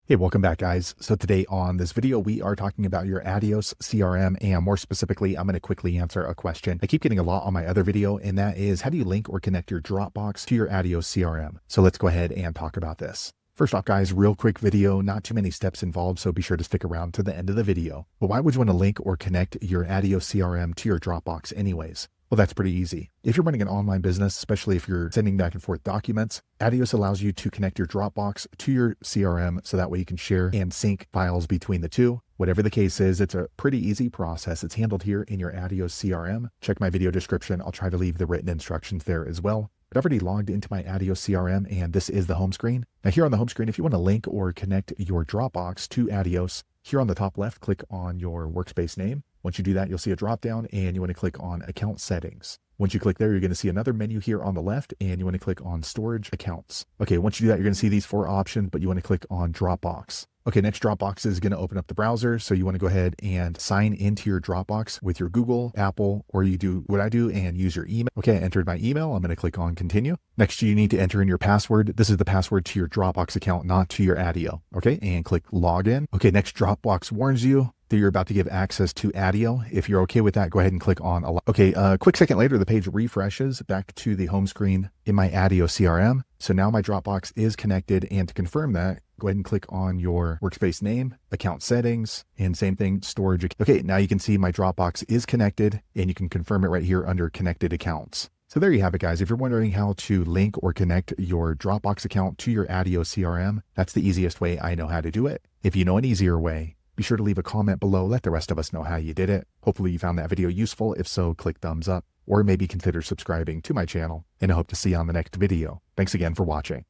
Hey, welcome back, guys. So today on this video, we are talking about your Attio CRM, and more specifically, I'm going to quickly answer a question I keep getting a lot on my other video, and that is, how do you link or connect your Dropbox to your Attio CRM? So let's go ahead and talk about this. First off, guys, real quick video, not too many steps involved, so be sure to stick around to the end of the video. But why would you want to link or connect your Attio CRM to your Dropbox anyways? Well, that's pretty easy. If you're running an online business, especially if you're sending back and forth documents, Attio allows you to connect your Dropbox to your CRM so that way you can share and sync files between the two. Whatever the case is, it's a pretty easy process. It's handled here in your Attio CRM. Check my video description. I'll try to leave the written instructions there as well. But I've already logged into my Attio CRM, and this is the home screen. Now here on the home screen, if you want to link or connect your Dropbox to Attio, here on the top left, click on your workspace name. Once you do that, you'll see a drop down and you want to click on account settings. Once you click there, you're going to see another menu here on the left and you want to click on storage accounts. Okay, once you do that, you're going to see these four options, but you want to click on Dropbox. Okay, next Dropbox is going to open up the browser. So you want to go ahead and sign into your Dropbox with your Google, Apple, or you do what I do and use your email. Okay, I entered my email. I'm going to click on continue. Next, you need to enter in your password. This is the password to your Dropbox account, not to your Attio. Okay, and click login. Okay, next Dropbox warns you that you're about to give access to Attio. If you're okay with that, go ahead and click on allow. Okay, a quick second later, the page refreshes back to the home screen in my Attio CRM. So now my Dropbox is connected, and to confirm that, go ahead and click on your workspace name, account settings, and same thing, storage. Okay, now you can see my Dropbox is connected, and you can confirm it right here under connected accounts. So there you have it, guys. If you're wondering how to link or connect your Dropbox account to your Attio CRM, that's the easiest way I know how to do it. If you know an easier way, be sure to leave a comment below. Let the rest of us know how you did it. Hopefully you found that video useful. If so, click thumbs up or maybe consider subscribing to my channel, and I hope to see you on the next video. Thanks again for watching.